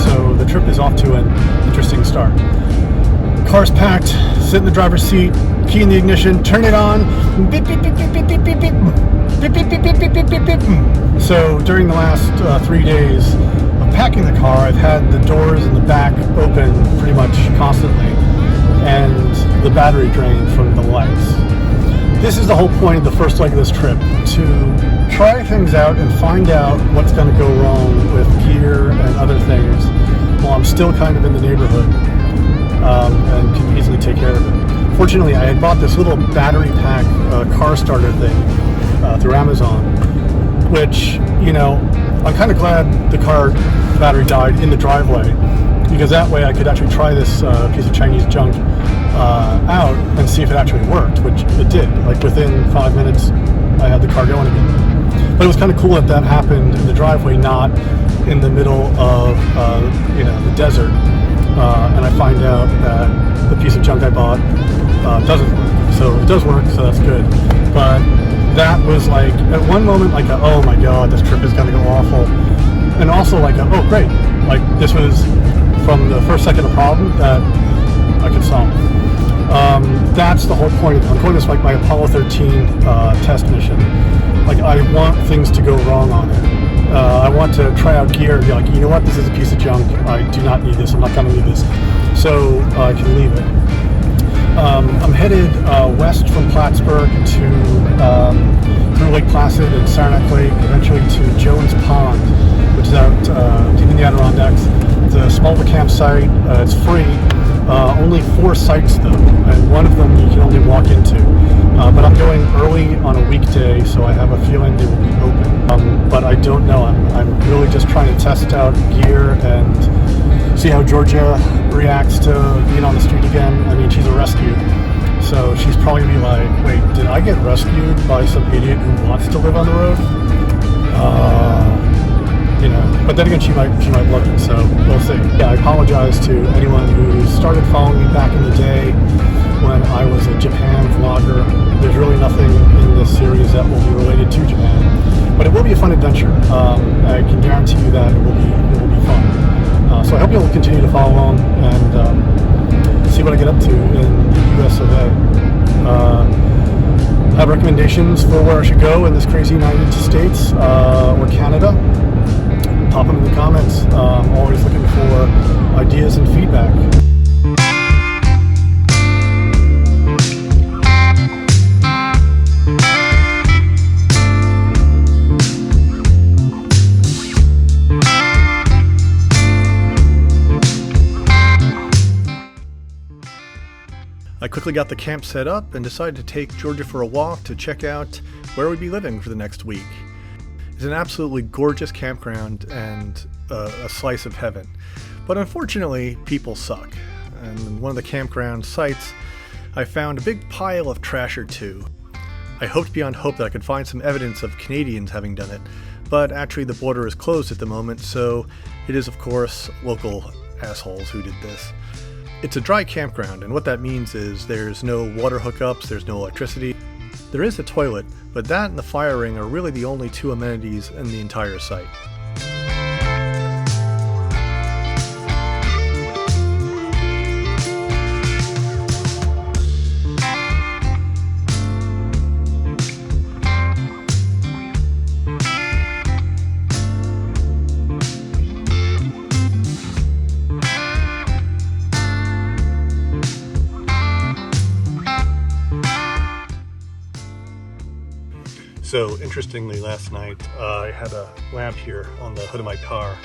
So the trip is off to an interesting start. Car's packed, sit in the driver's seat, key in the ignition, turn it on, beep, beep, beep, beep, beep, beep, beep, beep, beep, beep, beep, beep, beep, beep, beep, beep. So during the last 3 days of packing the car, I've had the doors in the back open pretty much constantly, and the battery drain from the lights. This is the whole point of the first leg of this trip, to try things out and find out what's going to go wrong with gear and other things while I'm still kind of in the neighborhood, and can easily take care of it. Fortunately, I had bought this little battery pack car starter thing through Amazon, which, you know, I'm kind of glad the car battery died in the driveway, because that way I could actually try this piece of Chinese junk out and see if it actually worked, which it did. Like within 5 minutes, I had the car going again. But it was kind of cool that that happened in the driveway, not in the middle of you know, the desert. And I find out that the piece of junk I bought doesn't work. So it does work, so that's good. But that was like, at one moment, like, oh my god, this trip is gonna go awful. And also like, oh great, like this was from the first second of problem that I could solve. That's the whole point of it. I'm calling this like my Apollo 13 test mission. Like, I want things to go wrong on it. I want to try out gear and be like, you know what, this is a piece of junk. I do not need this. I'm not going to need this. So I can leave it. I'm headed west from Plattsburgh to through Lake Placid and Saranac Lake, eventually to Jones Pond, which is out deep in the Adirondacks. It's a smaller campsite. It's free. Only 4 sites though, and one of them you can only walk into. But I'm going early on a weekday, so I have a feeling they will be open. But I don't know. I'm really just trying to test out gear and see how Georgia reacts to being on the street again. I mean, she's a rescue, so she's probably gonna be like, wait, did I get rescued by some idiot who wants to live on the road? You know, but then again, she might love it, so we'll see. Yeah, I apologize to anyone who started following me back in the day when I was a Japan vlogger. There's really nothing in this series that will be related to Japan, but it will be a fun adventure. I can guarantee you that it will be fun. So I hope you'll continue to follow along and see what I get up to in the US of A. Have recommendations for where I should go in this crazy United States or Canada? Pop them in the comments. I'm always looking for ideas and feedback. I quickly got the camp set up and decided to take Georgia for a walk to check out where we'd be living for the next week. It's an absolutely gorgeous campground and a slice of heaven. But unfortunately, people suck. And in one of the campground sites, I found a big pile of trash or two. I hoped beyond hope that I could find some evidence of Canadians having done it, but actually the border is closed at the moment, so it is of course local assholes who did this. It's a dry campground, and what that means is there's no water hookups, there's no electricity. There is a toilet, but that and the fire ring are really the only 2 amenities in the entire site. So interestingly, last night I had a lamp here on the hood of my car,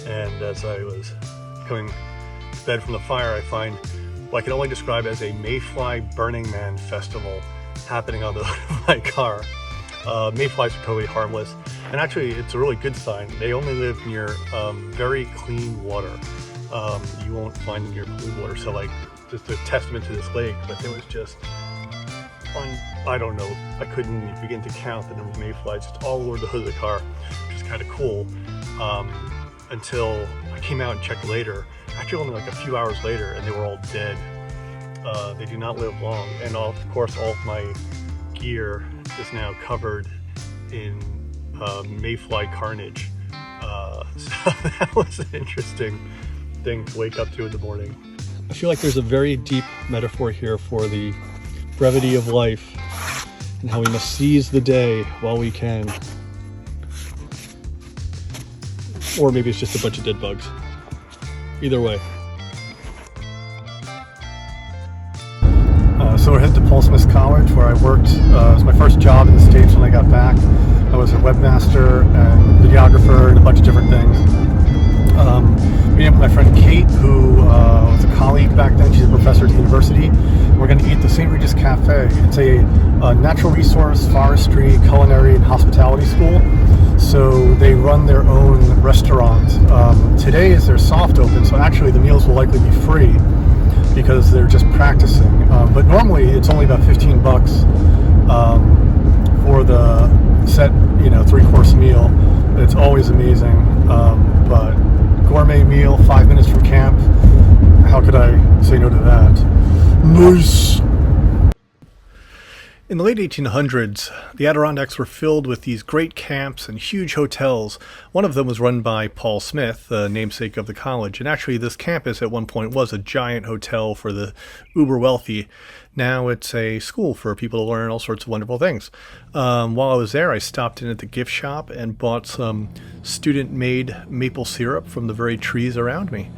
and as I was coming to bed from the fire, I find what I can only describe as a Mayfly Burning Man festival happening on the hood of my car. Mayflies are totally harmless, and actually it's a really good sign. They only live near very clean water. You won't find them near polluted water, so like just a testament to this lake. But it was just I don't know, I couldn't begin to count the number of mayflies just all over the hood of the car, which is kind of cool, until I came out and checked later, actually only like a few hours later, and they were all dead. They do not live long, and of course all of my gear is now covered in Mayfly carnage. So that was an interesting thing to wake up to in the morning. I feel like there's a very deep metaphor here for the brevity of life and how we must seize the day while we can. Or maybe it's just a bunch of dead bugs. Either way. So we're headed to Paul Smith College, where I worked. It was my first job in the States when I got back. I was a webmaster and videographer and a bunch of different things. Meeting up with my friend Kate, who was a colleague back then. She's a professor at the university. We're going to eat at the St. Regis Cafe. It's a natural resource, forestry, culinary, and hospitality school. So they run their own restaurant. Today is their soft open, so actually the meals will likely be free because they're just practicing. But normally it's only about $15 for the set, 3-course meal. It's always amazing. But gourmet meal, 5 minutes from camp. How could I say no to that? Nice. In the late 1800s, the Adirondacks were filled with these great camps and huge hotels. One of them was run by Paul Smith, the namesake of the college. And actually, this campus at one point was a giant hotel for the uber wealthy. Now it's a school for people to learn all sorts of wonderful things. While I was there, I stopped in at the gift shop and bought some student-made maple syrup from the very trees around me.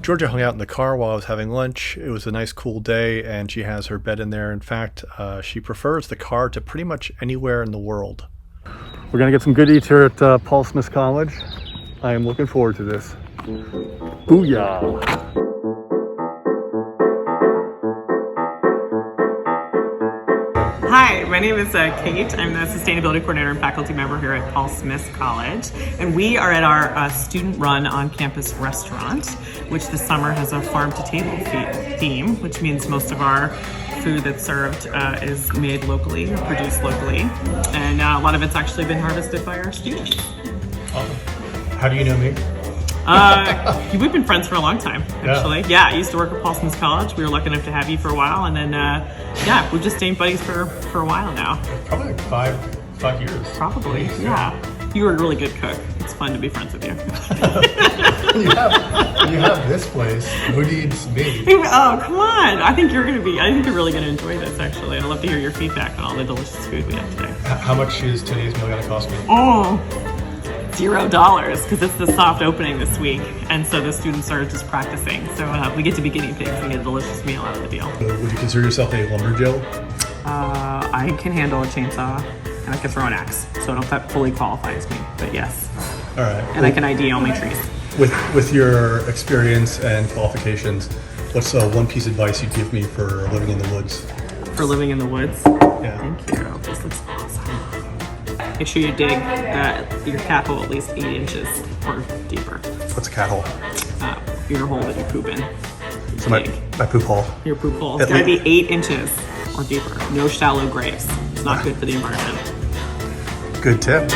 Georgia hung out in the car while I was having lunch. It was a nice cool day, and she has her bed in there. In fact, she prefers the car to pretty much anywhere in the world. We're going to get some good eats here at Paul Smith College. I am looking forward to this. Booyah! Hi, my name is Kate. I'm the Sustainability Coordinator and Faculty Member here at Paul Smith College. And we are at our student-run on-campus restaurant, which this summer has a farm-to-table theme, which means most of our food that's served is made locally, or produced locally. And a lot of it's actually been harvested by our students. Awesome. How do you know me? We've been friends for a long time, actually. Yeah, I used to work at Paul Smith College. We were lucky enough to have you for a while, and then we've just stayed buddies for a while now. Probably like five years. Probably, yeah. You were a really good cook. It's fun to be friends with you. When you have this place, who needs me? Oh, come on! I think you're really gonna enjoy this. Actually, I'd love to hear your feedback on all the delicious food we have today. How much is today's meal gonna cost me? Oh. $0 because it's the soft opening this week, and so the students are just practicing. So we get to be guinea pigs and get a delicious meal out of the deal. Would you consider yourself a lumberjill? I can handle a chainsaw and I can throw an axe, so I don't that fully qualifies me, but yes. All right. And I can ID all my trees. With your experience and qualifications, what's one piece of advice you'd give me for living in the woods? For living in the woods? Yeah. Thank you. This looks awesome. Make sure you dig your cat hole at least 8 inches or deeper. What's a cat hole? Your hole that you poop in. So my poop hole. Your poop hole. It's gotta be 8 inches or deeper. No shallow graves. It's not good for the environment. Good tip.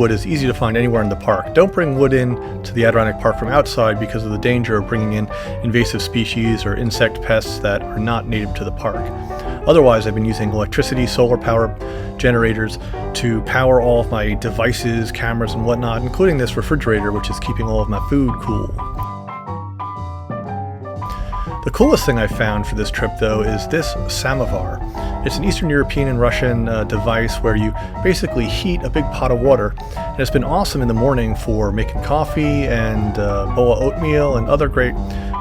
wood is easy to find anywhere in the park. Don't bring wood in to the Adirondack Park from outside because of the danger of bringing in invasive species or insect pests that are not native to the park. Otherwise, I've been using electricity, solar power generators to power all of my devices, cameras, and whatnot, including this refrigerator, which is keeping all of my food cool. The coolest thing I found for this trip, though, is this samovar. It's an Eastern European and Russian device where you basically heat a big pot of water, and it's been awesome in the morning for making coffee and bowl of oatmeal and other great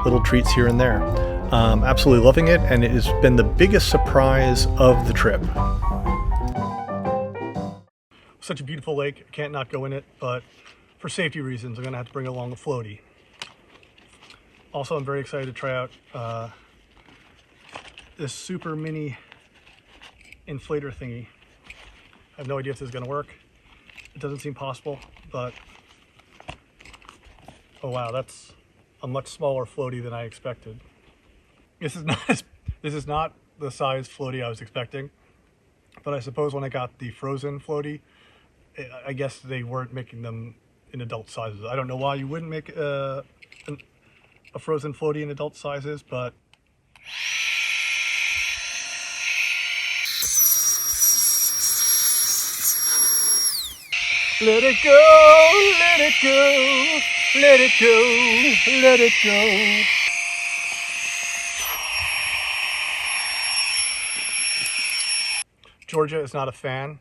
little treats here and there. Absolutely loving it, and it has been the biggest surprise of the trip. Such a beautiful lake, I can't not go in it, but for safety reasons I'm going to have to bring along a floaty. Also, I'm very excited to try out this super mini inflator thingy. I have no idea if this is going to work. It doesn't seem possible, but oh wow, that's a much smaller floaty than I expected. This is not the size floaty I was expecting, but I suppose when I got the frozen floaty, I guess they weren't making them in adult sizes. I don't know why you wouldn't make a frozen floaty in adult sizes, but let it go, let it go, let it go, let it go. Georgia is not a fan.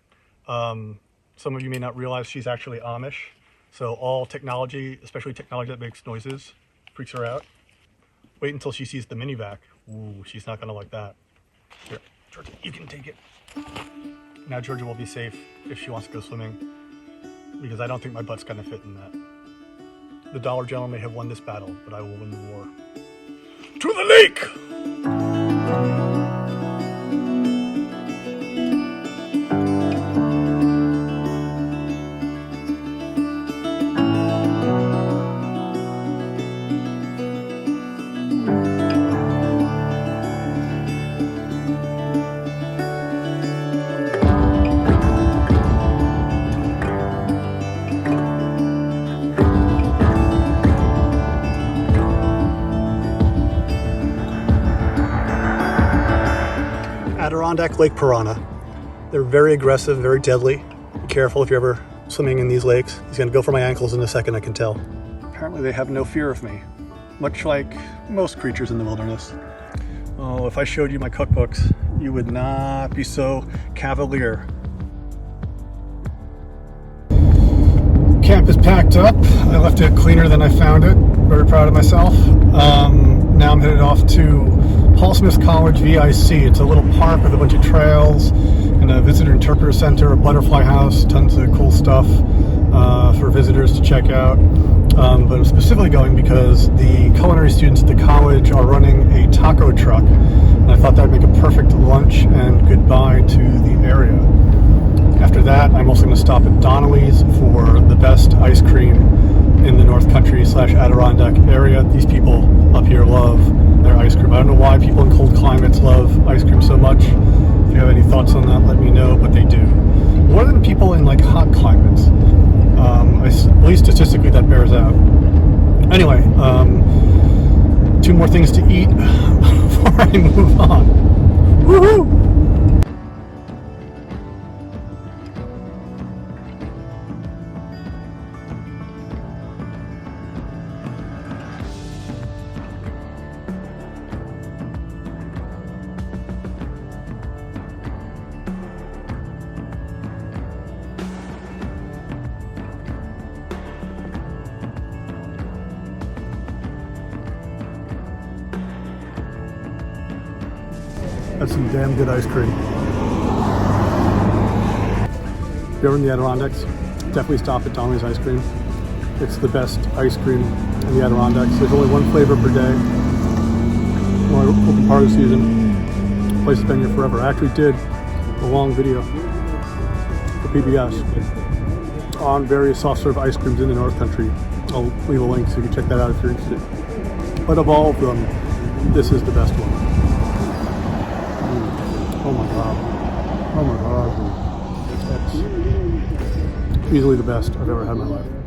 Some of you may not realize she's actually Amish, so all technology, especially technology that makes noises, freaks her out. Wait until she sees the mini vac. Ooh, she's not gonna like that. Here, Georgia, you can take it. Now Georgia will be safe if she wants to go swimming, because I don't think my butt's gonna fit in that. The Dollar General may have won this battle, but I will win the war. To the lake! Adirondack Lake Piranha. They're very aggressive, very deadly. Be careful if you're ever swimming in these lakes. He's gonna go for my ankles in a second, I can tell. Apparently they have no fear of me, much like most creatures in the wilderness. Oh, if I showed you my cookbooks, you would not be so cavalier. Camp is packed up. I left it cleaner than I found it. Very proud of myself. Now I'm headed off to Paul Smith College VIC. It's a little park with a bunch of trails and a visitor interpreter center, a butterfly house, tons of cool stuff for visitors to check out. But I'm specifically going because the culinary students at the college are running a taco truck, and I thought that would make a perfect lunch and goodbye to the area. After that, I'm also going to stop at Donnelly's for the best ice cream in the North Country / Adirondack area. These people up here love their ice cream. I don't know why people in cold climates love ice cream so much. If you have any thoughts on that, let me know, but they do. More than people in like hot climates. At least statistically that bears out. Anyway, 2 more things to eat before I move on. Woohoo! That's some damn good ice cream. If you're in the Adirondacks, definitely stop at Donnelly's Ice Cream. It's the best ice cream in the Adirondacks. There's only 1 flavor per day. Well, open part of the season. The place has been here forever. I actually did a long video for PBS on various soft serve ice creams in the North Country. I'll leave a link so you can check that out if you're interested. But of all of them, this is the best one. Oh my god. Oh my god. It's easily the best I've ever had in my life.